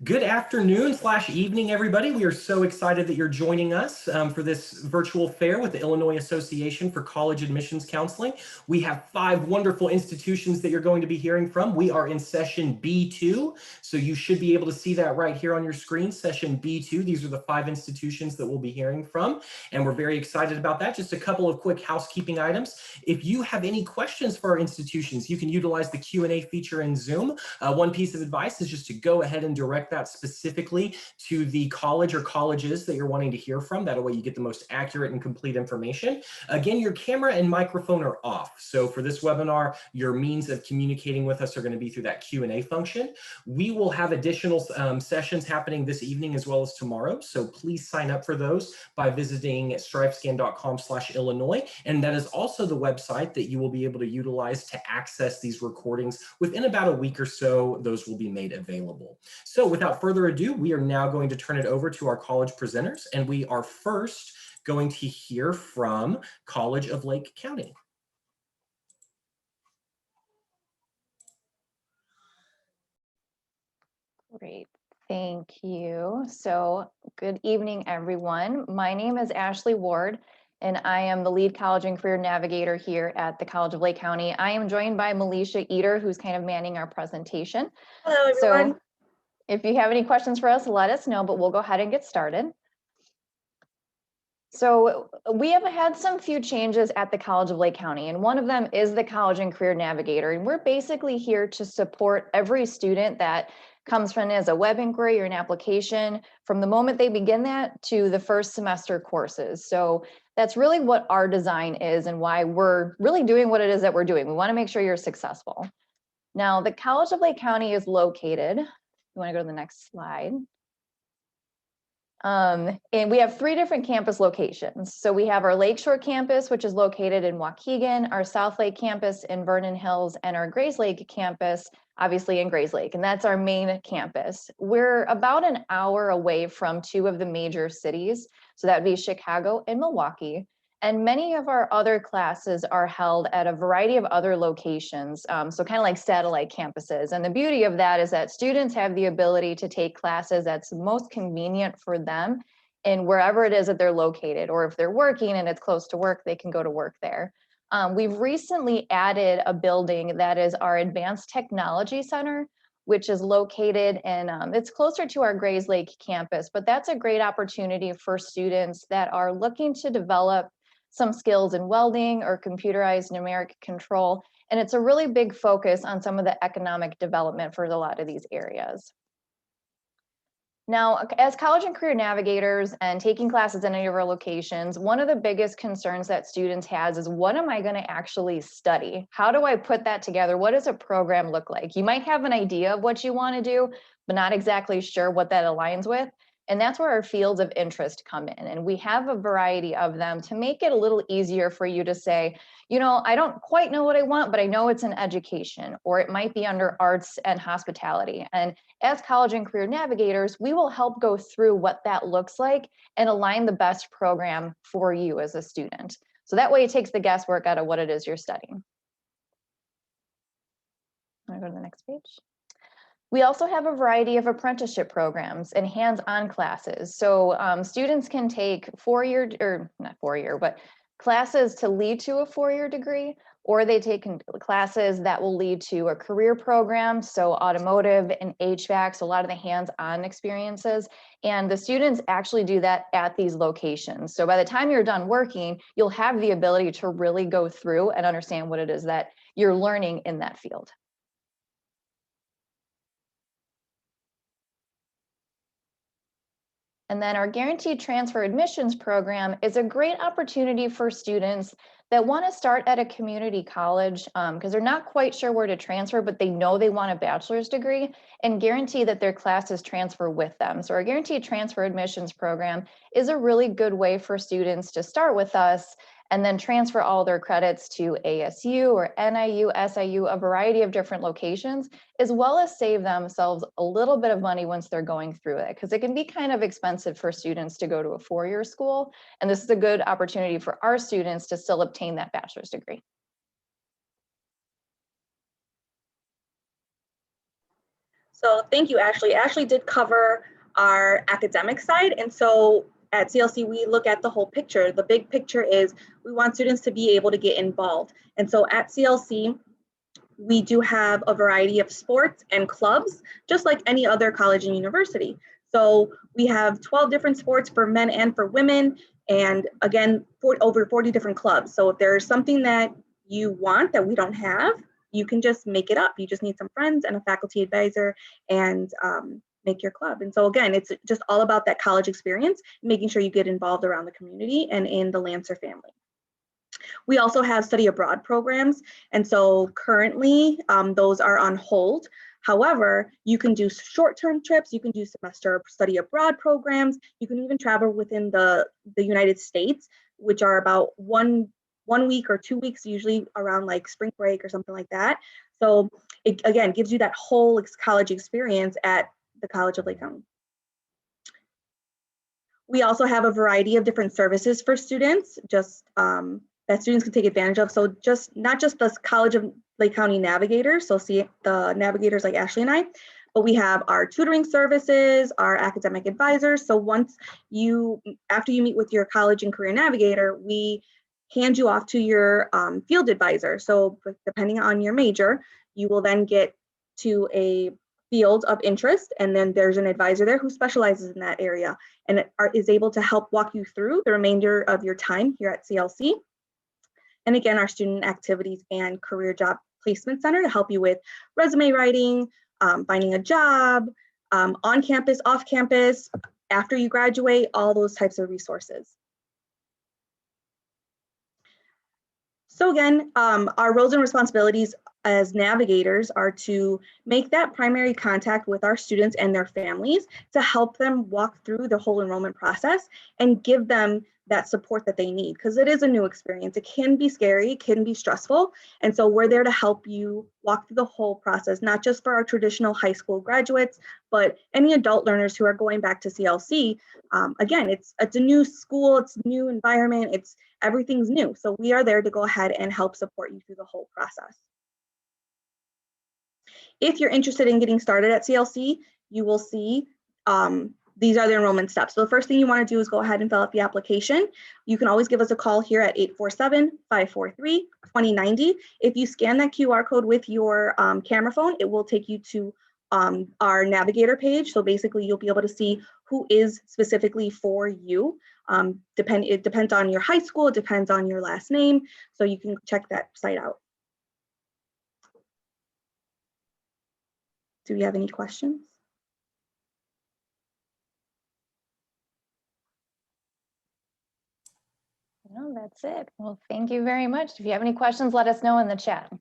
Good afternoon / evening, everybody. We are so excited that you're joining us for this virtual fair with the Illinois Association for College Admissions Counseling. We have 5 wonderful institutions that you're going to be hearing from. We are in session B2, so you should be able to see that right here on your screen, session B2. These are the 5 institutions that we'll be hearing from, and we're very excited about that. Just a couple of quick housekeeping items. If you have any questions for our institutions, you can utilize the Q&A feature in Zoom. One piece of advice is just to go ahead and direct that specifically to the college or colleges that you're wanting to hear from. That way you get the most accurate and complete information. Again, your camera and microphone are off. So for this webinar, your means of communicating with us are going to be through that Q&A function. We will have additional sessions happening this evening as well as tomorrow. So please sign up for those by visiting stripescan.com/Illinois. And that is also the website that you will be able to utilize to access these recordings. Within about a week or so, those will be made available. So without further ado, we are now going to turn it over to our college presenters, and we are first going to hear from College of Lake County. Great, thank you. So good evening, everyone. My name is Ashley Ward, and I am the lead college and career navigator here at the College of Lake County. I am joined by Melisha Eater, who's kind of manning our presentation. Hello, everyone. So if you have any questions for us, let us know, but we'll go ahead and get started. So we have had some few changes at the College of Lake County, and one of them is the College and Career Navigator. And we're basically here to support every student that comes from as a web inquiry or an application from the moment they begin that to the first semester courses. So that's really what our design is and why we're really doing what it is that we're doing. We want to make sure you're successful. Now, the College of Lake County is located, you want to go to the next slide. And we have 3 different campus locations. So we have our Lakeshore campus, which is located in Waukegan, our South Lake campus in Vernon Hills, and our Grays Lake campus, obviously in Grays Lake, and that's our main campus. We're about an hour away from 2 of the major cities. So that would be Chicago and Milwaukee. And many of our other classes are held at a variety of other locations, so kind of like satellite campuses. And the beauty of that is that students have the ability to take classes that's most convenient for them in wherever it is that they're located, or if they're working and it's close to work, they can go to work there. We've recently added a building that is our Advanced Technology Center, which is located in, it's closer to our Grays Lake campus, but that's a great opportunity for students that are looking to develop some skills in welding or computerized numeric control. And it's a really big focus on some of the economic development for a lot of these areas. Now, as college and career navigators and taking classes in any of our locations, one of the biggest concerns that students has is, what am I going to actually study? How do I put that together? What does a program look like? You might have an idea of what you want to do, but not exactly sure what that aligns with. And that's where our fields of interest come in. And we have a variety of them to make it a little easier for you to say, you know, I don't quite know what I want, but I know it's in education, or it might be under arts and hospitality. And as college and career navigators, we will help go through what that looks like and align the best program for you as a student. So that way it takes the guesswork out of what it is you're studying. I'm gonna go to the next page. We also have a variety of apprenticeship programs and hands-on classes. So students can take not classes to lead to a 4-year degree, or they take classes that will lead to a career program. So automotive and HVAC, so a lot of the hands-on experiences. And the students actually do that at these locations. So by the time you're done working, you'll have the ability to really go through and understand what it is that you're learning in that field. And then our guaranteed transfer admissions program is a great opportunity for students that want to start at a community college because they're not quite sure where to transfer, but they know they want a bachelor's degree, and guarantee that their classes transfer with them. So our guaranteed transfer admissions program is a really good way for students to start with us and then transfer all their credits to ASU or NIU, SIU, a variety of different locations, as well as save themselves a little bit of money once they're going through it, because it can be kind of expensive for students to go to a 4-year school. And this is a good opportunity for our students to still obtain that bachelor's degree. So thank you, Ashley. Ashley did cover our academic side. And so at CLC, we look at the whole picture. The big picture is we want students to be able to get involved. And so at CLC, we do have a variety of sports and clubs, just like any other college and university. So we have 12 different sports for men and for women, and again, over 40 different clubs. So if there's something that you want that we don't have, you can just make it up. You just need some friends and a faculty advisor and make your club. And so again, it's just all about that college experience, making sure you get involved around the community and in the Lancer family. We also have study abroad programs. And so currently those are on hold. However, you can do short-term trips, you can do semester study abroad programs, you can even travel within the United States, which are about one week or 2 weeks, usually around like spring break or something like that. So it, again, gives you that whole college experience at the College of Lake County. We also have a variety of different services for students, just that students can take advantage of. So just not just the College of Lake County Navigators, so see the navigators like Ashley and I, but we have our tutoring services, our academic advisors. So once after you meet with your college and career navigator, we hand you off to your field advisor. So depending on your major, you will then get to a field of interest, and then there's an advisor there who specializes in that area and is able to help walk you through the remainder of your time here at CLC. And again, our Student Activities and Career Job Placement Center to help you with resume writing, finding a job, on campus, off campus, after you graduate, all those types of resources. So again, our roles and responsibilities as navigators are to make that primary contact with our students and their families to help them walk through the whole enrollment process and give them that support that they need, because it is a new experience. It can be scary, it can be stressful. And so we're there to help you walk through the whole process, not just for our traditional high school graduates, but any adult learners who are going back to CLC. Again, it's a new school, it's a new environment, everything's new. So we are there to go ahead and help support you through the whole process. If you're interested in getting started at CLC, you will see these are the enrollment steps. So the first thing you want to do is go ahead and fill out the application. You can always give us a call here at 847-543-2090. If you scan that QR code with your camera phone, it will take you to our Navigator page. So basically you'll be able to see who is specifically for you. It depends on your high school, it depends on your last name. So you can check that site out. Do we have any questions? No, that's it. Well, thank you very much. If you have any questions, let us know in the chat.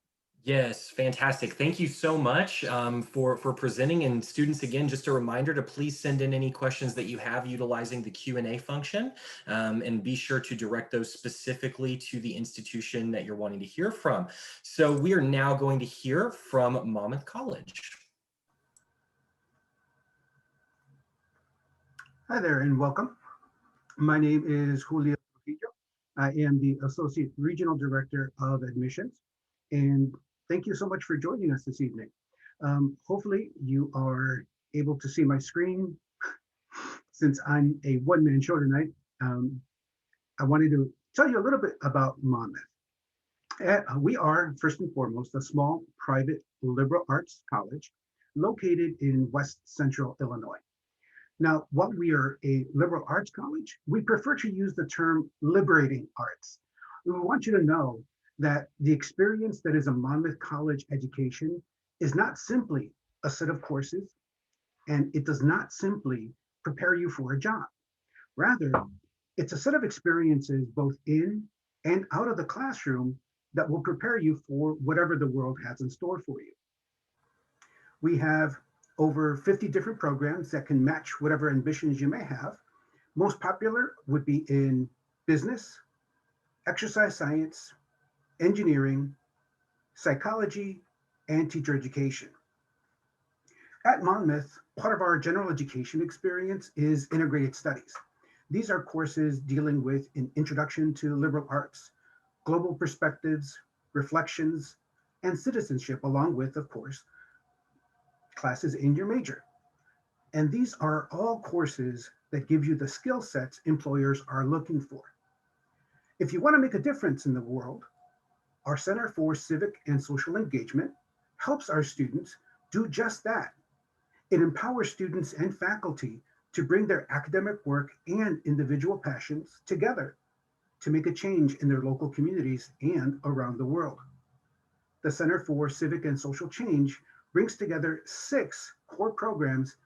Yes, fantastic. Thank you so much for presenting. And students, again, just a reminder to please send in any questions that you have utilizing the Q&A function, and be sure to direct those specifically to the institution that you're wanting to hear from. So we are now going to hear from Monmouth College. Hi there and welcome. My name is Julio. I am the Associate Regional Director of Admissions, and thank you so much for joining us this evening. Hopefully you are able to see my screen. Since I'm a one-man show tonight, I wanted to tell you a little bit about Monmouth. We are, first and foremost, a small private liberal arts college located in West Central Illinois. Now, while we are a liberal arts college, we prefer to use the term liberating arts. We want you to know that the experience that is a Monmouth College education is not simply a set of courses, and it does not simply prepare you for a job. Rather, it's a set of experiences both in and out of the classroom that will prepare you for whatever the world has in store for you. We have over 50 different programs that can match whatever ambitions you may have. Most popular would be in business, exercise science, engineering, psychology, and teacher education. At Monmouth, part of our general education experience is integrated studies. These are courses dealing with an introduction to liberal arts, global perspectives, reflections, and citizenship, along with, of course, classes in your major. And these are all courses that give you the skill sets employers are looking for. If you want to make a difference in the world, our Center for Civic and Social Engagement helps our students do just that. It empowers students and faculty to bring their academic work and individual passions together to make a change in their local communities and around the world. The Center for Civic and Social Change brings together 6 core programs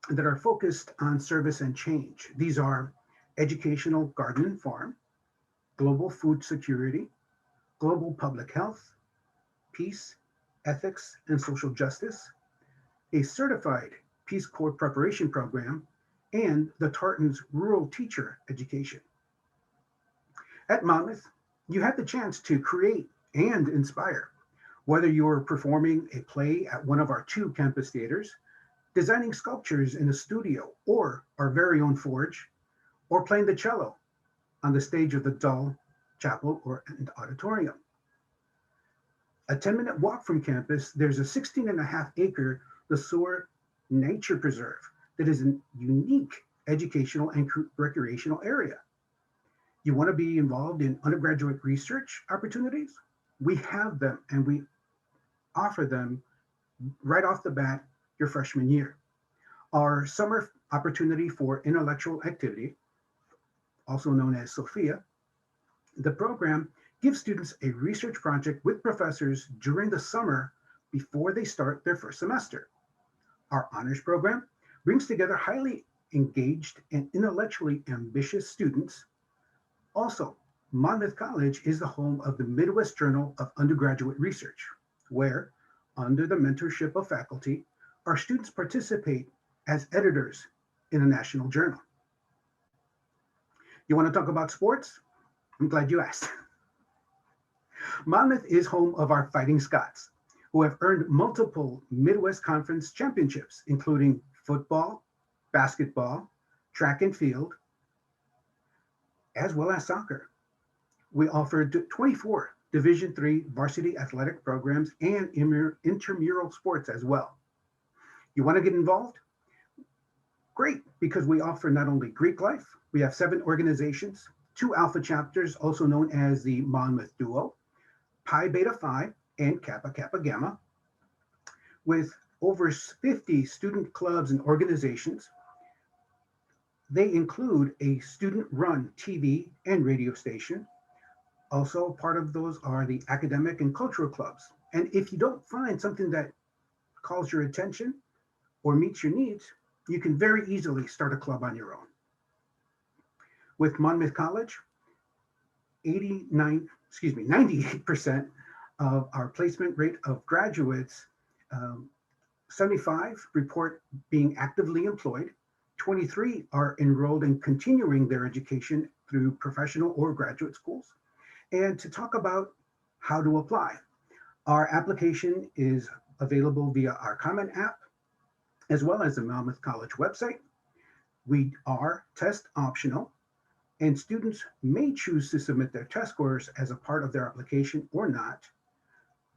that are focused on service and change. These are educational garden and farm, global food security, global public health, peace, ethics, and social justice, a certified Peace Corps preparation program, and the Tartan's Rural Teacher Education. At Monmouth, you have the chance to create and inspire, whether you're performing a play at one of our 2 campus theaters, designing sculptures in a studio or our very own forge, or playing the cello on the stage of the Dull Chapel or auditorium. A 10-minute walk from campus, there's a 16.5-acre Le Sueur Nature Preserve that is a unique educational and recreational area. You want to be involved in undergraduate research opportunities? We have them, and we offer them right off the bat your freshman year. Our summer opportunity for intellectual activity, also known as SOFIA, the program gives students a research project with professors during the summer before they start their first semester. Our honors program brings together highly engaged and intellectually ambitious students. Also, Monmouth College is the home of the Midwest Journal of Undergraduate Research, where, under the mentorship of faculty, our students participate as editors in a national journal. You want to talk about sports? I'm glad you asked. Monmouth is home of our Fighting Scots, who have earned multiple Midwest Conference championships, including football, basketball, track and field, as well as soccer. We offer 24 Division III varsity athletic programs and intramural sports as well. You want to get involved? Great, because we offer not only Greek life, we have 7 organizations, 2 alpha chapters, also known as the Monmouth Duo, Pi Beta Phi, and Kappa Kappa Gamma, with over 50 student clubs and organizations. They include a student-run TV and radio station. Also, part of those are the academic and cultural clubs. And if you don't find something that calls your attention or meets your needs, you can very easily start a club on your own. With Monmouth College, 98% of our placement rate of graduates, 75 report being actively employed, 23 are enrolled in continuing their education through professional or graduate schools. And to talk about how to apply, our application is available via our Common App, as well as the Monmouth College website. We are test optional, and students may choose to submit their test scores as a part of their application or not.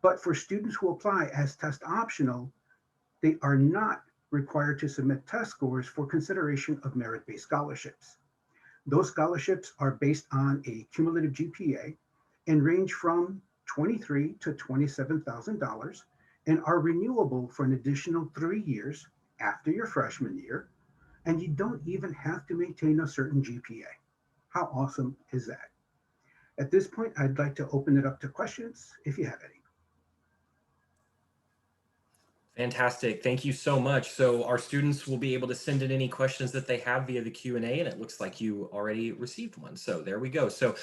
But for students who apply as test optional, they are not required to submit test scores for consideration of merit-based scholarships. Those scholarships are based on a cumulative GPA and range from $23,000 to $27,000 and are renewable for an additional 3 years after your freshman year, and you don't even have to maintain a certain GPA. How awesome is that? At this point, I'd like to open it up to questions if you have any. Fantastic. Thank you so much. So our students will be able to send in any questions that they have via the Q&A, and it looks like you already received one. So there we go. So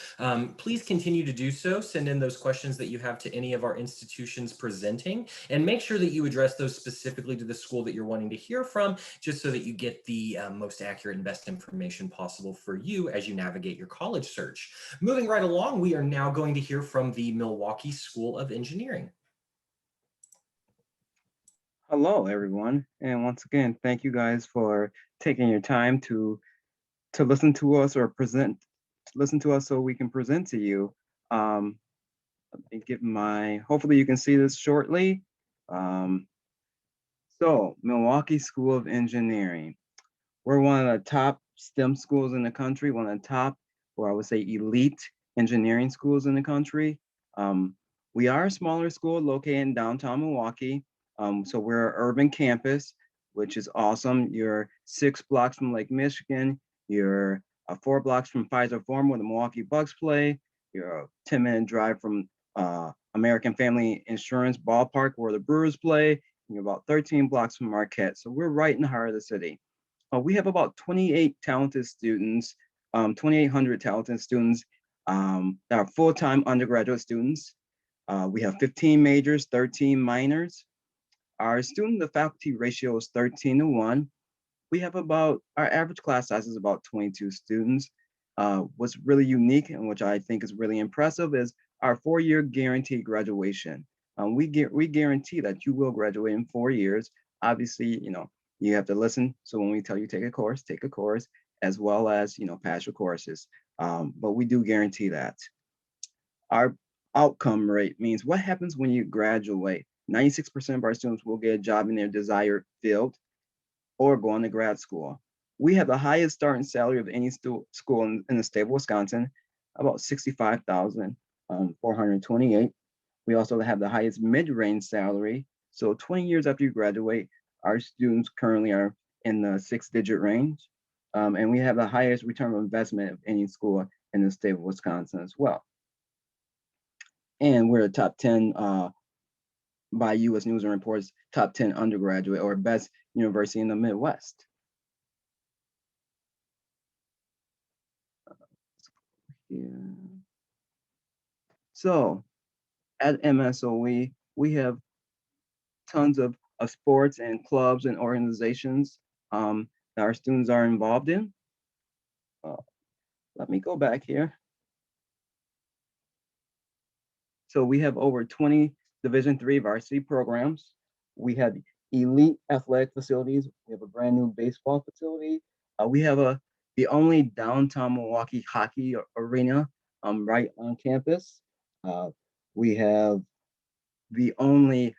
please continue to do so. Send in those questions that you have to any of our institutions presenting, and make sure that you address those specifically to the school that you're wanting to hear from, just so that you get the most accurate and best information possible for you as you navigate your college search. Moving right along, we are now going to hear from the Milwaukee School of Engineering. Hello, everyone. And once again, thank you guys for taking your time to listen to us or listen to us so we can present to you. Let me get hopefully you can see this shortly. So, Milwaukee School of Engineering. We're one of the top STEM schools in the country, one of the top, or I would say elite engineering schools in the country. We are a smaller school located in downtown Milwaukee. So we're an urban campus, which is awesome. You're 6 blocks from Lake Michigan. You're 4 blocks from Pfizer Forum where the Milwaukee Bucks play. You're a 10-minute drive from American Family Insurance Ballpark where the Brewers play. You're about 13 blocks from Marquette. So we're right in the heart of the city. We have about 28 talented students, 2,800 talented students that are full-time undergraduate students. We have 15 majors, 13 minors. Our student to faculty ratio is 13:1. We have our average class size is about 22 students. What's really unique and which I think is really impressive is our 4-year guaranteed graduation. We guarantee that you will graduate in 4 years. Obviously, you have to listen. So when we tell you take a course, as well as, pass your courses. But we do guarantee that. Our outcome rate means what happens when you graduate. 96% of our students will get a job in their desired field or go on to grad school. We have the highest starting salary of any school in the state of Wisconsin, about $65,428. We also have the highest mid-range salary. So 20 years after you graduate, our students currently are in the 6-digit range. And we have the highest return on investment of any school in the state of Wisconsin as well. And we're a top 10 by U.S. News and Reports, top 10 undergraduate or best university in the Midwest. Yeah. So at MSOE, we have tons of sports and clubs and organizations that our students are involved in. Let me go back here. So we have over 20 Division III varsity programs. We have elite athletic facilities. We have a brand new baseball facility. We have the only downtown Milwaukee hockey arena right on campus. We have the only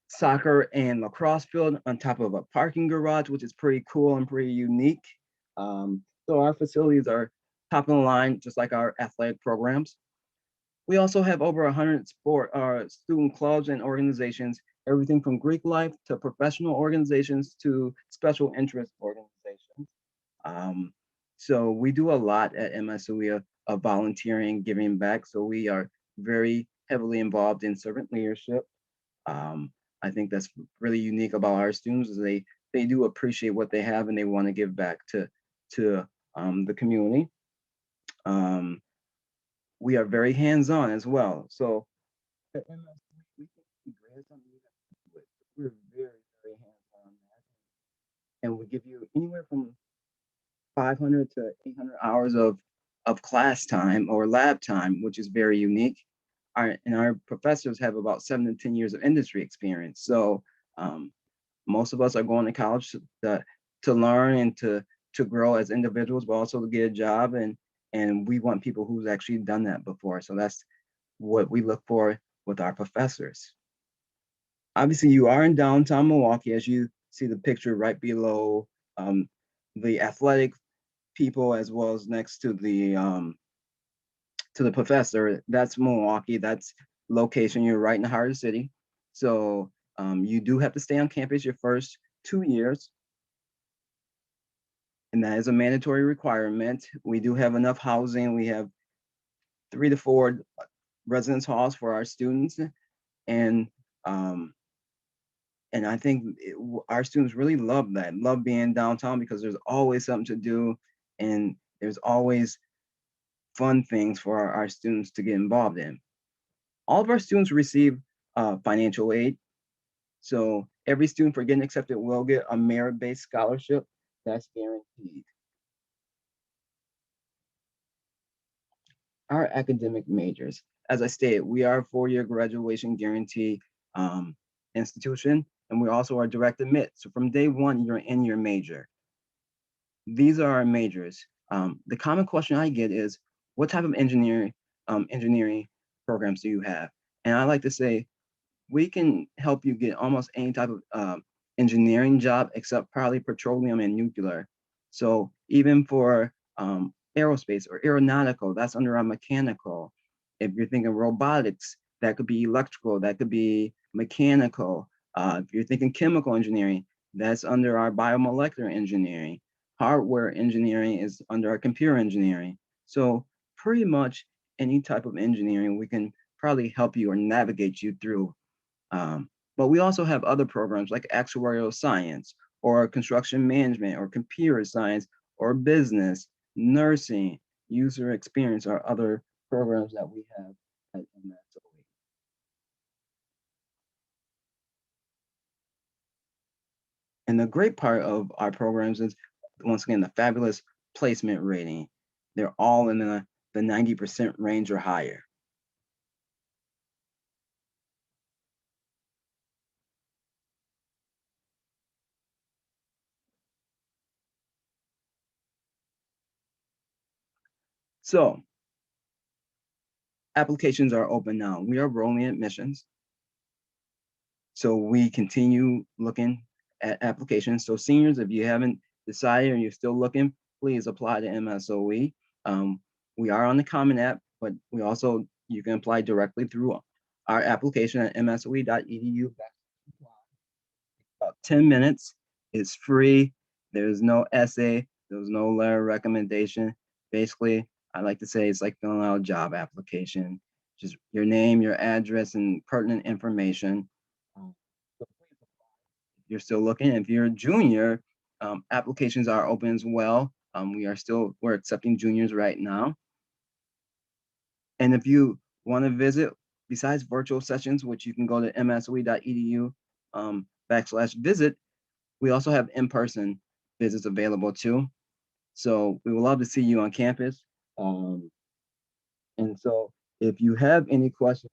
soccer and lacrosse field on top of a parking garage, which is pretty cool and pretty unique. So our facilities are top of the line, just like our athletic programs. We also have over 100 student clubs and organizations, everything from Greek life to professional organizations to special interest organizations. So we do a lot at MSOE of volunteering, giving back. So we are very heavily involved in servant leadership. I think that's really unique about our students is they do appreciate what they have and they want to give back to the community. We are very hands-on as well. So at MSOE, we think the greatest something we have to do it. We're very, very hands-on, and we give you anywhere from 500 to 800 hours of class time or lab time, which is very unique. Our professors have about 7 to 10 years of industry experience. So most of us are going to college to learn and to grow as individuals, but also to get a job. And we want people who's actually done that before. So that's what we look for with our professors. Obviously, you are in downtown Milwaukee, as you see the picture right below the athletic people, as well as next to the professor. That's Milwaukee. That's location. You're right in the heart of the city. So you do have to stay on campus your first 2 years. And that is a mandatory requirement. We do have enough housing. We have 3 to 4 residence halls for our students. And I think our students really love that, love being downtown because there's always something to do and there's always fun things for our students to get involved in. All of our students receive financial aid. So every student for getting accepted will get a merit-based scholarship that's guaranteed. Our academic majors, as I stated, we are a 4-year graduation guarantee institution, and we also are direct admit. So from day one, you're in your major. These are our majors. The common question I get is, what type of engineering programs do you have? And I like to say, we can help you get almost any type of engineering job except probably petroleum and nuclear. So even for aerospace or aeronautical, that's under our mechanical. If you're thinking robotics, that could be electrical, that could be mechanical. If you're thinking chemical engineering, that's under our biomolecular engineering. Hardware engineering is under our computer engineering. So pretty much any type of engineering, we can probably help you or navigate you through. But we also have other programs like actuarial science or construction management or computer science or business, nursing, user experience are other programs that we have at MSOE. And the great part of our programs is, once again, the fabulous placement rating. They're all in the 90% range or higher. So applications are open now. We are rolling admissions. So we continue looking at applications. So seniors, if you haven't decided or you're still looking, please apply to MSOE. We are on the Common App, but we also, you can apply directly through our application at msoe.edu. About 10 minutes. It's free. There's no essay. There's no letter of recommendation. Basically, I like to say it's like filling out a job application. Just your name, your address, and pertinent information. If you're still looking, if you're a junior, applications are open as well. We're accepting juniors right now. And if you want to visit, besides virtual sessions, which you can go to msoe.edu /visit, we also have in-person visits available too. So we would love to see you on campus. And so if you have any questions,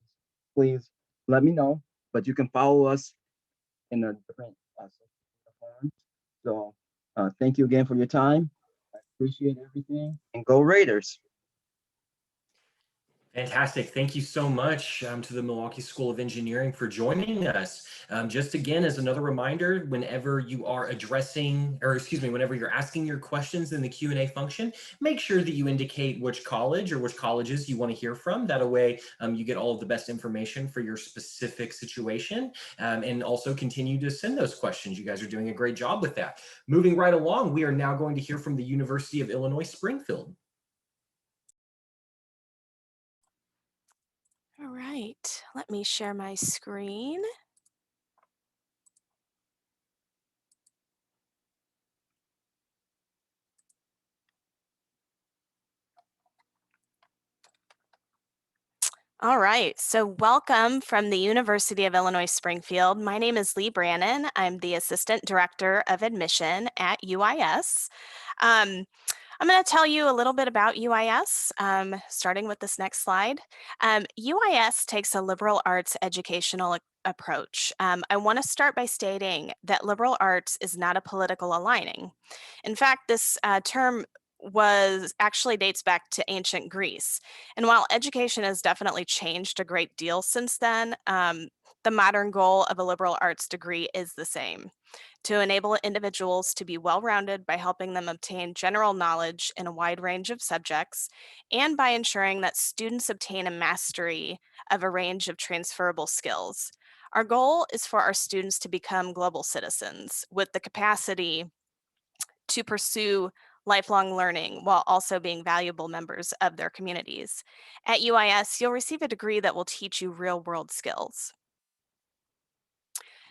please let me know, but you can follow us in the different forums. So thank you again for your time. I appreciate everything, and go Raiders. Fantastic. Thank you so much to the Milwaukee School of Engineering for joining us. Just again, as another reminder, whenever you are whenever you're asking your questions in the Q&A function, make sure that you indicate which college or which colleges you want to hear from. That way you get all of the best information for your specific situation, and also continue to send those questions. You guys are doing a great job with that. Moving right along, we are now going to hear from the University of Illinois Springfield. All right, let me share my screen. All right, so welcome from the University of Illinois Springfield. My name is Lee Brannon. I'm the Assistant Director of Admission at UIS. I'm going to tell you a little bit about UIS, starting with this next slide. UIS takes a liberal arts educational approach. I want to start by stating that liberal arts is not a political aligning. In fact, this term actually dates back to ancient Greece. And while education has definitely changed a great deal since then, the modern goal of a liberal arts degree is the same: to enable individuals to be well-rounded by helping them obtain general knowledge in a wide range of subjects, and by ensuring that students obtain a mastery of a range of transferable skills. Our goal is for our students to become global citizens with the capacity to pursue lifelong learning while also being valuable members of their communities. At UIS, you'll receive a degree that will teach you real-world skills.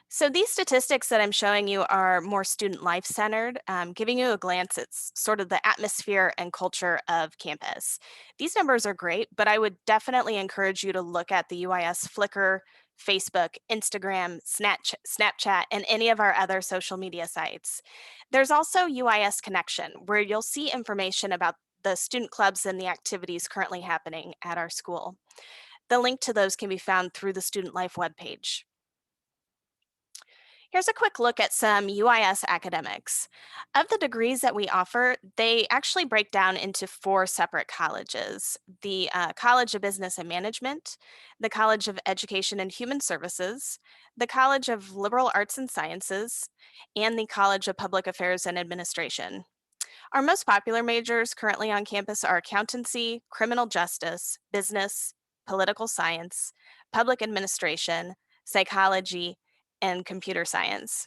So these statistics that I'm showing you are more student life-centered, giving you a glance at sort of the atmosphere and culture of campus. These numbers are great, but I would definitely encourage you to look at the UIS Flickr, Facebook, Instagram, Snapchat, and any of our other social media sites. There's also UIS Connection, where you'll see information about the student clubs and the activities currently happening at our school. The link to those can be found through the Student Life webpage. Here's a quick look at some UIS academics. Of the degrees that we offer, they actually break down into 4 separate colleges: the College of Business and Management, the College of Education and Human Services, the College of Liberal Arts and Sciences, and the College of Public Affairs and Administration. Our most popular majors currently on campus are accountancy, criminal justice, business, political science, public administration, psychology, and computer science.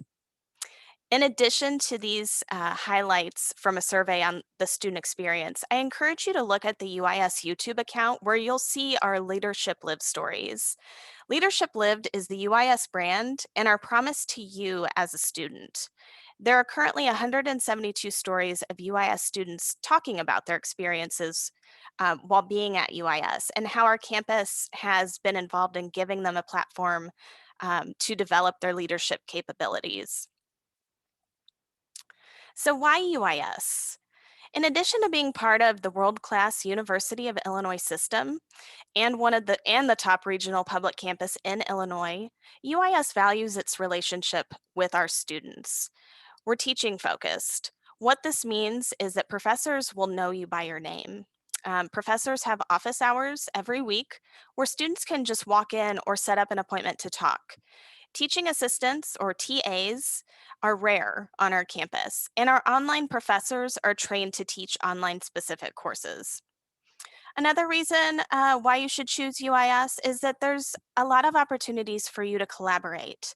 In addition to these highlights from a survey on the student experience, I encourage you to look at the UIS YouTube account where you'll see our Leadership Lived stories. Leadership Lived is the UIS brand and our promise to you as a student. There are currently 172 stories of UIS students talking about their experiences while being at UIS and how our campus has been involved in giving them a platform to develop their leadership capabilities. So why UIS? In addition to being part of the world-class University of Illinois system and the top regional public campus in Illinois, UIS values its relationship with our students. We're teaching focused. What this means is that professors will know you by your name. Professors have office hours every week where students can just walk in or set up an appointment to talk. Teaching assistants, or TAs, are rare on our campus, and our online professors are trained to teach online specific courses. Another reason why you should choose UIS is that there's a lot of opportunities for you to collaborate.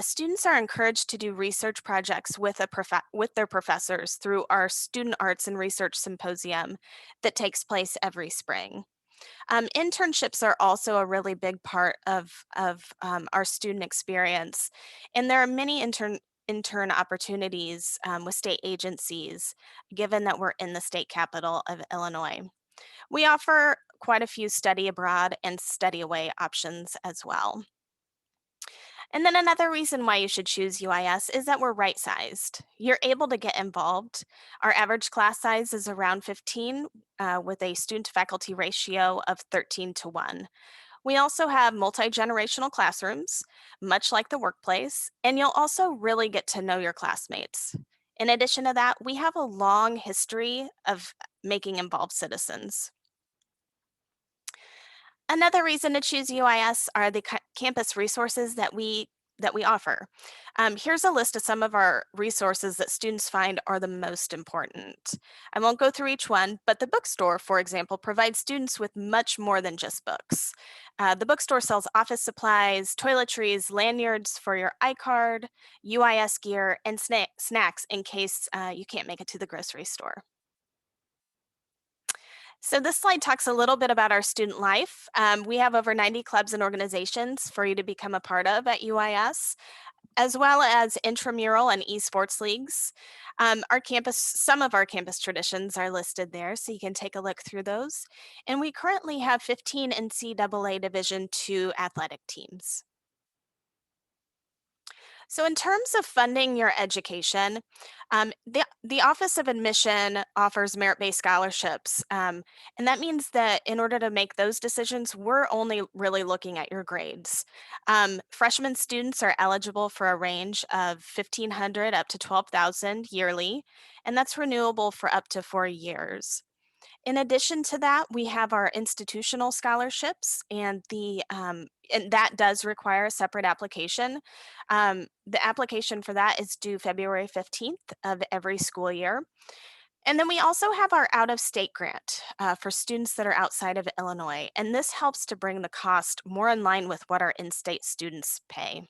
Students are encouraged to do research projects with their professors through our Student Arts and Research Symposium that takes place every spring. Internships are also a really big part of our student experience, and there are many intern opportunities with state agencies, given that we're in the state capital of Illinois. We offer quite a few study abroad and study away options as well. And then another reason why you should choose UIS is that we're right sized. You're able to get involved. Our average class size is around 15 with a student to faculty ratio of 13:1. We also have multi-generational classrooms, much like the workplace, and you'll also really get to know your classmates. In addition to that, we have a long history of making involved citizens. Another reason to choose UIS are the campus resources that we offer. Here's a list of some of our resources that students find are the most important. I won't go through each one, but the bookstore, for example, provides students with much more than just books. The bookstore sells office supplies, toiletries, lanyards for your iCard, UIS gear, and snacks in case you can't make it to the grocery store. So this slide talks a little bit about our student life. We have over 90 clubs and organizations for you to become a part of at UIS, as well as intramural and esports leagues. Some of our campus traditions are listed there, so you can take a look through those. And we currently have 15 NCAA Division II athletic teams. So in terms of funding your education, the Office of Admission offers merit-based scholarships. And that means that in order to make those decisions, we're only really looking at your grades. Freshman students are eligible for a range of 1,500 up to 12,000 yearly, and that's renewable for up to 4 years. In addition to that, we have our institutional scholarships, and that does require a separate application. The application for that is due February 15th of every school year. And then we also have our out-of-state grant for students that are outside of Illinois, and this helps to bring the cost more in line with what our in-state students pay.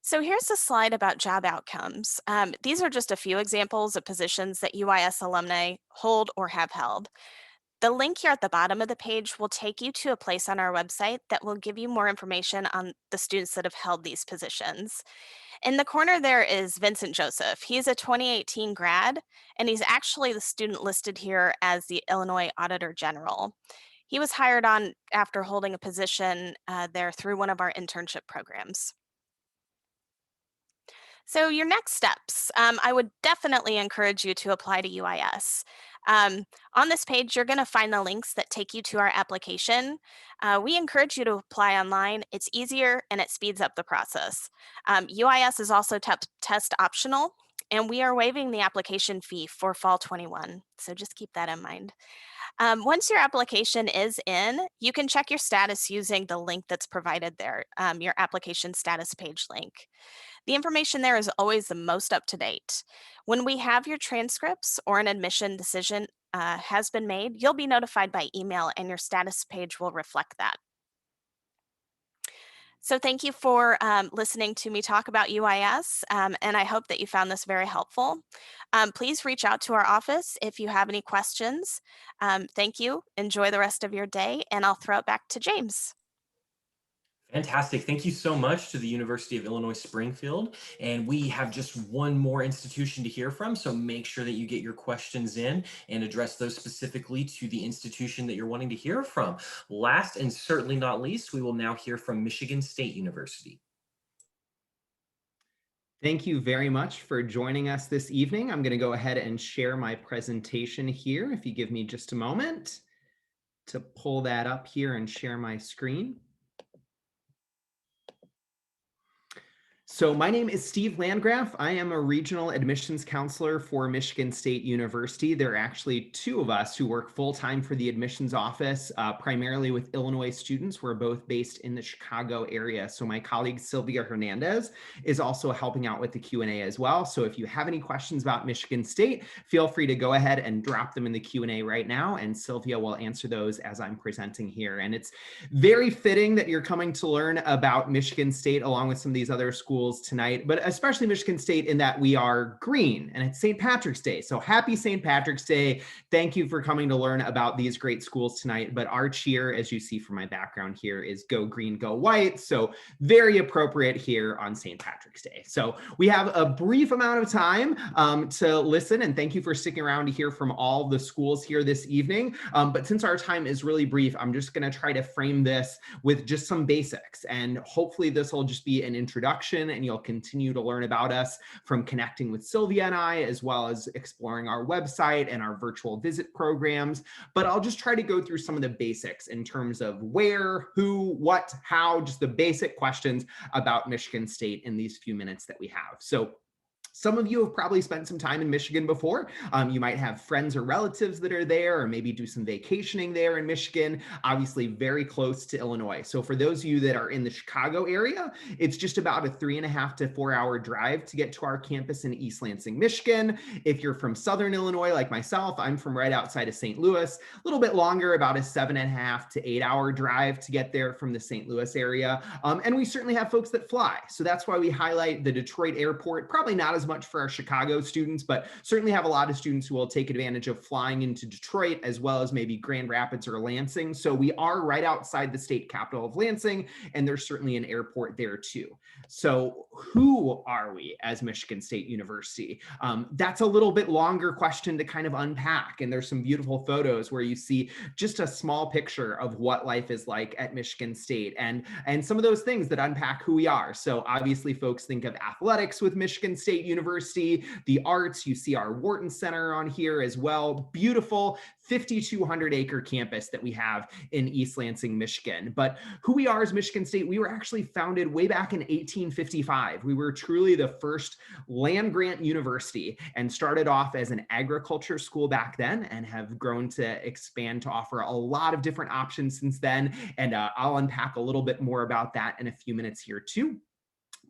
So here's a slide about job outcomes. These are just a few examples of positions that UIS alumni hold or have held. The link here at the bottom of the page will take you to a place on our website that will give you more information on the students that have held these positions. In the corner there is Vincent Joseph. He's a 2018 grad, and he's actually the student listed here as the Illinois Auditor General. He was hired on after holding a position there through one of our internship programs. So your next steps, I would definitely encourage you to apply to UIS. On this page, you're going to find the links that take you to our application. We encourage you to apply online. It's easier and it speeds up the process. UIS is also test optional, and we are waiving the application fee for fall 21. So just keep that in mind. Once your application is in, you can check your status using the link that's provided there, your application status page link. The information there is always the most up to date. When we have your transcripts or an admission decision has been made, you'll be notified by email and your status page will reflect that. So thank you for listening to me talk about UIS, and I hope that you found this very helpful. Please reach out to our office if you have any questions. Thank you. Enjoy the rest of your day, and I'll throw it back to James. Fantastic. Thank you so much to the University of Illinois Springfield. And we have just one more institution to hear from, so make sure that you get your questions in and address those specifically to the institution that you're wanting to hear from. Last and certainly not least, we will now hear from Michigan State University. Thank you very much for joining us this evening. I'm going to go ahead and share my presentation here. If you give me just a moment to pull that up here and share my screen. So my name is Steve Landgraf. I am a regional admissions counselor for Michigan State University. There are actually two of us who work full-time for the admissions office, primarily with Illinois students. We're both based in the Chicago area. So my colleague Sylvia Hernandez is also helping out with the Q&A as well. So if you have any questions about Michigan State, feel free to go ahead and drop them in the Q&A right now, and Sylvia will answer those as I'm presenting here. And it's very fitting that you're coming to learn about Michigan State along with some of these other schools tonight, but especially Michigan State in that we are green and it's St. Patrick's Day. So happy St. Patrick's Day. Thank you for coming to learn about these great schools tonight. But our cheer, as you see from my background here, is Go Green, Go White. So very appropriate here on St. Patrick's Day. So we have a brief amount of time to listen, and thank you for sticking around to hear from all the schools here this evening. But since our time is really brief, I'm just going to try to frame this with just some basics, and hopefully this will just be an introduction, and you'll continue to learn about us from connecting with Sylvia and I, as well as exploring our website and our virtual visit programs. But I'll just try to go through some of the basics in terms of where, who, what, how, just the basic questions about Michigan State in these few minutes that we have. So some of you have probably spent some time in Michigan before. You might have friends or relatives that are there, or maybe do some vacationing there in Michigan, obviously very close to Illinois. So for those of you that are in the Chicago area, it's just about a 3.5 to 4 hour drive to get to our campus in East Lansing, Michigan. If you're from Southern Illinois, like myself, I'm from right outside of St. Louis, a little bit longer, about a 7.5 to 8 hour drive to get there from the St. Louis area. And we certainly have folks that fly. So that's why we highlight the Detroit airport, probably not as much for our Chicago students, but certainly have a lot of students who will take advantage of flying into Detroit, as well as maybe Grand Rapids or Lansing. So we are right outside the state capital of Lansing, and there's certainly an airport there too. So who are we as Michigan State University? That's a little bit longer question to kind of unpack, and there's some beautiful photos where you see just a small picture of what life is like at Michigan State, and some of those things that unpack who we are. So obviously folks think of athletics with Michigan State University, the arts, you see our Wharton Center on here as well. Beautiful 5,200 acre campus that we have in East Lansing, Michigan. But who we are as Michigan State, we were actually founded way back in 1855. We were truly the first land grant university and started off as an agriculture school back then, and have grown to expand to offer a lot of different options since then. And I'll unpack a little bit more about that in a few minutes here too.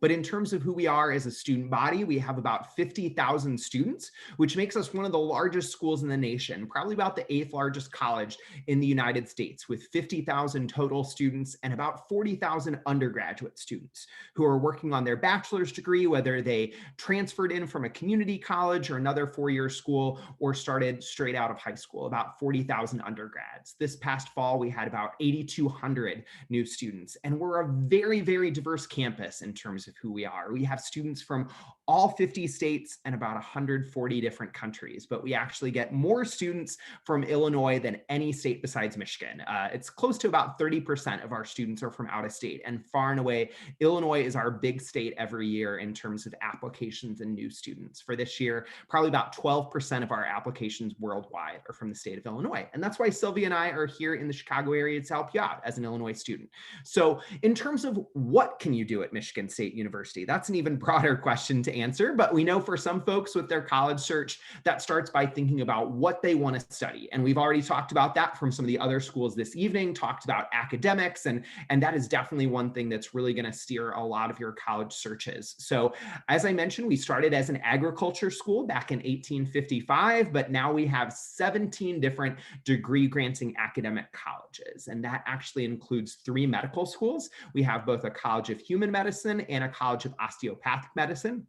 But in terms of who we are as a student body, we have about 50,000 students, which makes us one of the largest schools in the nation, probably about the 8th largest college in the United States, with 50,000 total students and about 40,000 undergraduate students who are working on their bachelor's degree, whether they transferred in from a community college or another four-year school, or started straight out of high school, about 40,000 undergrads. This past fall, we had about 8,200 new students, and we're a very, very diverse campus in terms terms of who we are. We have students from all 50 states and about 140 different countries, but we actually get more students from Illinois than any state besides Michigan. It's close to about 30% of our students are from out of state, and far and away, Illinois is our big state every year in terms of applications and new students. For this year, probably about 12% of our applications worldwide are from the state of Illinois. And that's why Sylvia and I are here in the Chicago area to help you out as an Illinois student. So in terms of what can you do at Michigan State University, that's an even broader question to answer, but we know for some folks with their college search, that starts by thinking about what they want to study. And we've already talked about that from some of the other schools this evening, talked about academics, and that is definitely one thing that's really going to steer a lot of your college searches. So as I mentioned, we started as an agriculture school back in 1855, but now we have 17 different degree granting academic colleges. And that actually includes 3 medical schools. We have both a College of Human Medicine and a College of Osteopathic Medicine.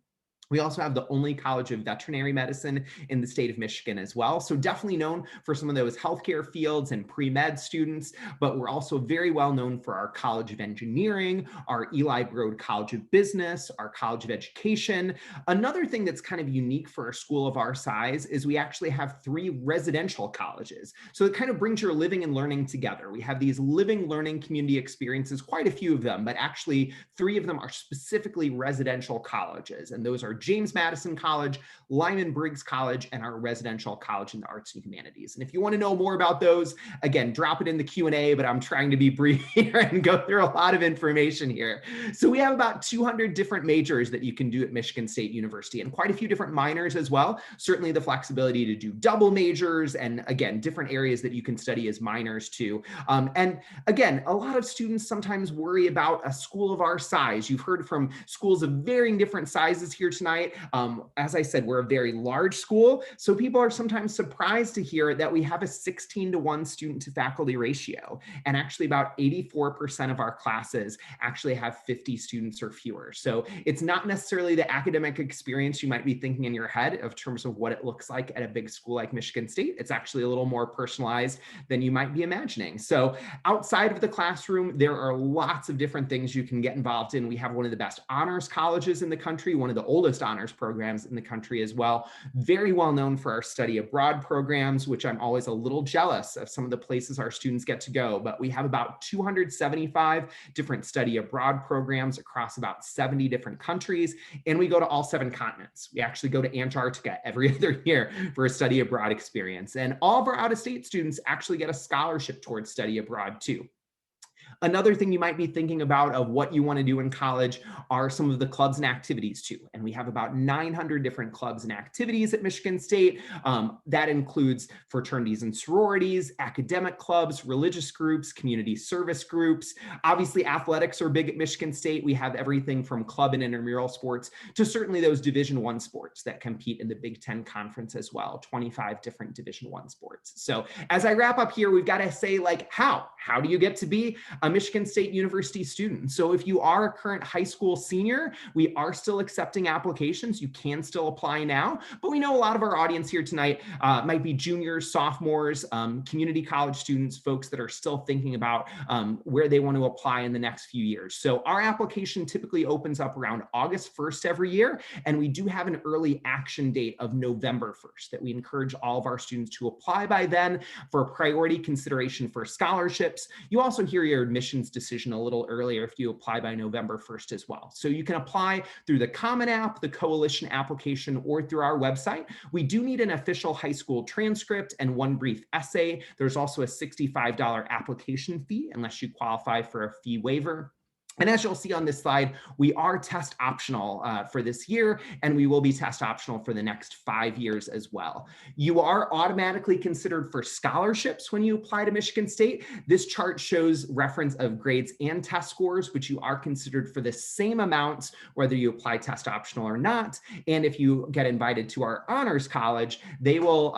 We also have the only College of Veterinary Medicine in the state of Michigan as well. So definitely known for some of those healthcare fields and pre-med students, but we're also very well known for our College of Engineering, our Eli Broad College of Business, our College of Education. Another thing that's kind of unique for a school of our size is we actually have 3 residential colleges. So it kind of brings your living and learning together. We have these living learning community experiences, quite a few of them, but actually 3 of them are specifically residential colleges. And those are James Madison College, Lyman Briggs College, and our residential college in the arts and humanities. And if you want to know more about those, again, drop it in the Q&A, but I'm trying to be brief here and go through a lot of information here. So we have about 200 different majors that you can do at Michigan State University, and quite a few different minors as well. Certainly the flexibility to do double majors, and again, different areas that you can study as minors too. And again, a lot of students sometimes worry about a school of our size. You've heard from schools of varying different sizes here tonight. As I said, we're a very large school, so people are sometimes surprised to hear that we have a 16-to-1 student to faculty ratio, and actually about 84% of our classes actually have 50 students or fewer. So it's not necessarily the academic experience you might be thinking in your head of terms of what it looks like at a big school like Michigan State. It's actually a little more personalized than you might be imagining. So outside of the classroom, there are lots of different things you can get involved in. We have one of the best honors colleges in the country, one of the oldest honors programs in the country as well. Very well known for our study abroad programs, which I'm always a little jealous of some of the places our students get to go, but we have about 275 different study abroad programs across about 70 different countries, and we go to all 7 continents. We actually go to Antarctica every other year for a study abroad experience, and all of our out-of-state students actually get a scholarship towards study abroad too. Another thing you might be thinking about of what you want to do in college are some of the clubs and activities too. And we have about 900 different clubs and activities at Michigan State. That includes fraternities and sororities, academic clubs, religious groups, community service groups. Obviously, athletics are big at Michigan State. We have everything from club and intramural sports to certainly those Division I sports that compete in the Big Ten Conference as well, 25 different Division I sports. So as I wrap up here, we've got to say, like, how do you get to be a Michigan State University student? So if you are a current high school senior, we are still accepting applications. You can still apply now, but we know a lot of our audience here tonight might be juniors, sophomores, community college students, folks that are still thinking about where they want to apply in the next few years. So our application typically opens up around August 1st every year, and we do have an early action date of November 1st that we encourage all of our students to apply by then for priority consideration for scholarships. You also hear your admissions decision a little earlier if you apply by November 1st as well. So you can apply through the Common App, the Coalition application, or through our website. We do need an official high school transcript and 1 brief essay. There's also a $65 application fee unless you qualify for a fee waiver. And as you'll see on this slide, we are test optional for this year, and we will be test optional for the next 5 years as well. You are automatically considered for scholarships when you apply to Michigan State. This chart shows reference of grades and test scores, which you are considered for the same amounts, whether you apply test optional or not. And if you get invited to our honors college, they will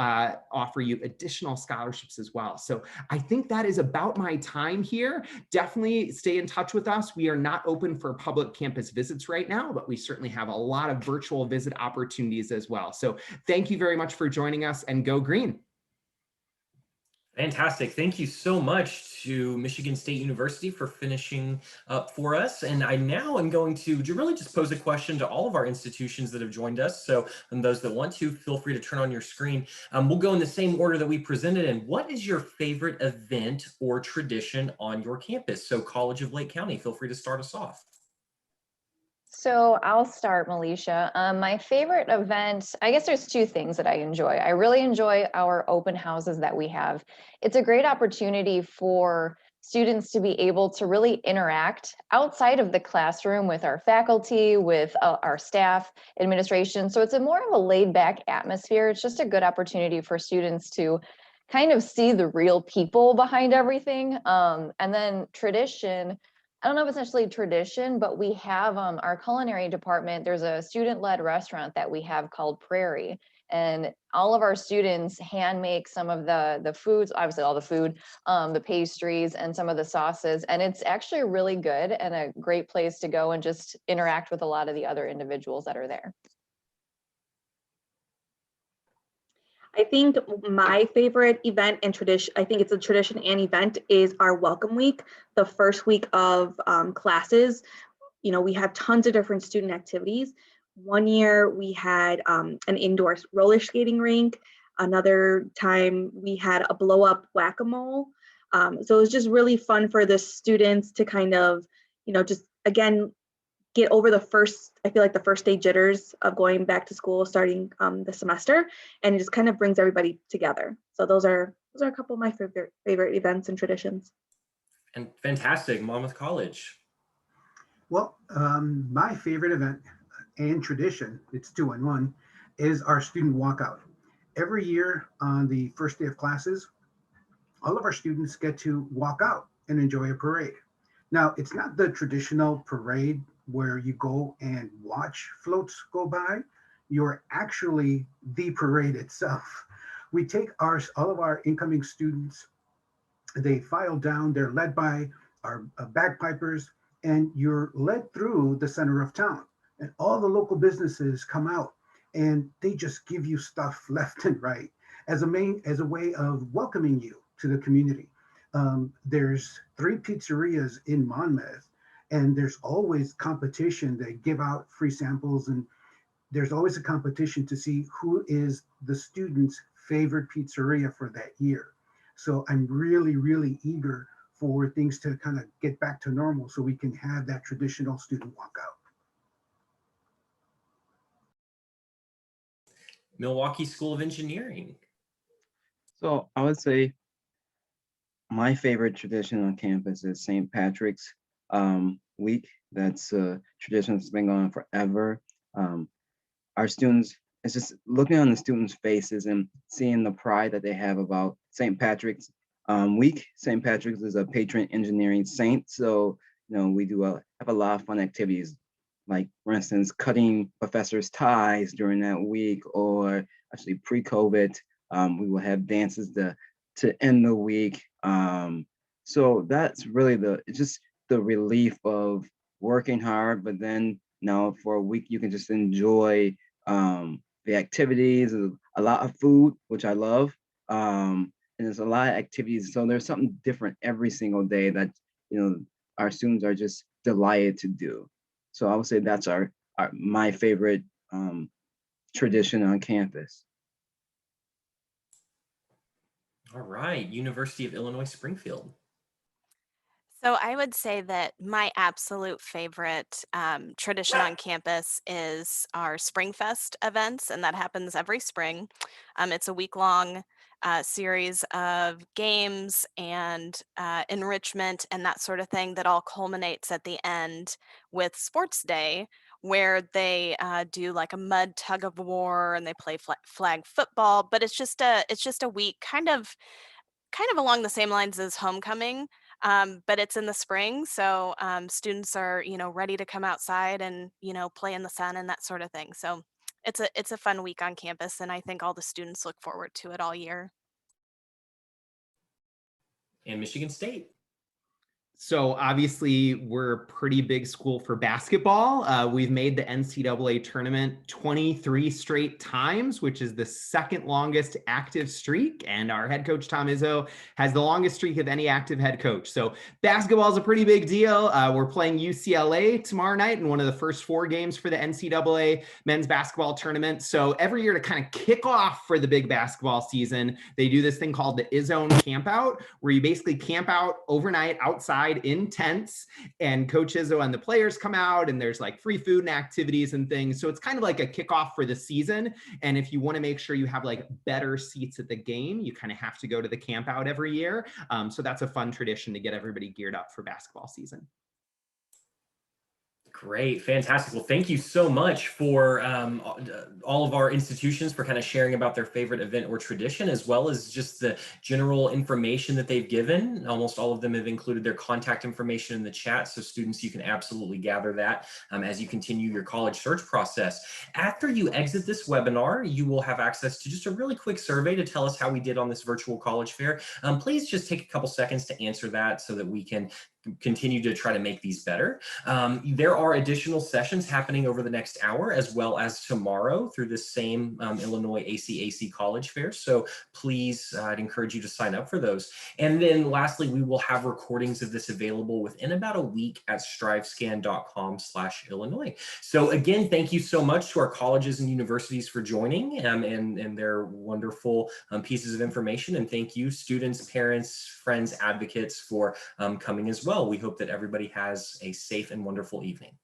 offer you additional scholarships as well. So I think that is about my time here. Definitely stay in touch with us. We are not open for public campus visits right now, but we certainly have a lot of virtual visit opportunities as well. So thank you very much for joining us, and go green. Fantastic. Thank you so much to Michigan State University for finishing up for us. And I now am going to really just pose a question to all of our institutions that have joined us. So, and those that want to, feel free to turn on your screen. We'll go in the same order that we presented. And what is your favorite event or tradition on your campus? So, College of Lake County, feel free to start us off. So I'll start, Melisha. My favorite event, I guess there's two things that I enjoy. I really enjoy our open houses that we have. It's a great opportunity for students to be able to really interact outside of the classroom with our faculty, with our staff, administration. So it's a more of a laid back atmosphere. It's just a good opportunity for students to kind of see the real people behind everything. And then tradition, I don't know if it's necessarily tradition, but we have our culinary department. There's a student-led restaurant that we have called Prairie, and all of our students hand make some of the foods, obviously all the food, the pastries, and some of the sauces. And it's actually really good and a great place to go and just interact with a lot of the other individuals that are there. I think my favorite event and tradition, I think it's a tradition and event, is our welcome week, the first week of classes. You know, we have tons of different student activities. One year we had an indoor roller skating rink. Another time we had a blow up whack-a-mole. So it was just really fun for the students to kind of, you know, just again, get over the first, I feel like the first day jitters of going back to school, starting the semester, and it just kind of brings everybody together. So those are a couple of my favorite events and traditions. And fantastic, Monmouth College. Well, my favorite event and tradition, it's 2 in 1, is our student walkout. Every year on the first day of classes, all of our students get to walk out and enjoy a parade. Now, it's not the traditional parade where you go and watch floats go by. You're actually the parade itself. We take all of our incoming students, they file down, they're led by our bagpipers, and you're led through the center of town. And all the local businesses come out and they just give you stuff left and right as a way of welcoming you to the community. There's 3 pizzerias in Monmouth, and there's always competition. They give out free samples, and there's always a competition to see who is the student's favorite pizzeria for that year. So I'm really, really eager for things to kind of get back to normal so we can have that traditional student walkout. Milwaukee School of Engineering. So I would say my favorite tradition on campus is St. Patrick's week. That's a tradition that's been going on forever. Our students, it's just looking on the students' faces and seeing the pride that they have about St. Patrick's week. St. Patrick's is a patron engineering saint. So, you know, we have a lot of fun activities, like for instance, cutting professors' ties during that week, or actually pre-COVID, we will have dances to end the week. So that's really just the relief of working hard, but then now for a week you can just enjoy the activities, a lot of food, which I love, and there's a lot of activities. So there's something different every single day that, you know, our students are just delighted to do. So I would say that's my favorite tradition on campus. All right, University of Illinois Springfield. So I would say that my absolute favorite tradition on campus is our Spring Fest events, and that happens every spring. It's a week-long series of games and enrichment and that sort of thing that all culminates at the end with Sports Day, where they do like a mud tug of war and they play flag football. But it's just a week kind of along the same lines as homecoming, but it's in the spring, so students are, you know, ready to come outside and, you know, play in the sun and that sort of thing. So it's a fun week on campus, and I think all the students look forward to it all year. And Michigan State. So obviously we're a pretty big school for basketball. We've made the NCAA tournament 23 straight times, which is the second longest active streak. And our head coach, Tom Izzo, has the longest streak of any active head coach. So basketball is a pretty big deal. We're playing UCLA tomorrow night in one of the first 4 games for the NCAA men's basketball tournament. So every year to kind of kick off for the big basketball season, they do this thing called the Izzone Camp Out, where you basically camp out overnight outside in tents, and Coach Izzo and the players come out, and there's like free food and activities and things. So it's kind of like a kickoff for the season. And if you want to make sure you have like better seats at the game, you kind of have to go to the camp out every year. So that's a fun tradition to get everybody geared up for basketball season. Great, fantastic. Well, thank you so much for all of our institutions for kind of sharing about their favorite event or tradition, as well as just the general information that they've given. Almost all of them have included their contact information in the chat. So students, you can absolutely gather that as you continue your college search process. After you exit this webinar, you will have access to just a really quick survey to tell us how we did on this virtual college fair. Please just take a couple seconds to answer that so that we can continue to try to make these better. There are additional sessions happening over the next hour, as well as tomorrow through this same Illinois ACAC College Fair. So please, I'd encourage you to sign up for those. And then lastly, we will have recordings of this available within about a week at strivescan.com/Illinois. So again, thank you so much to our colleges and universities for joining and their wonderful pieces of information. And thank you, students, parents, friends, advocates for coming as well. We hope that everybody has a safe and wonderful evening.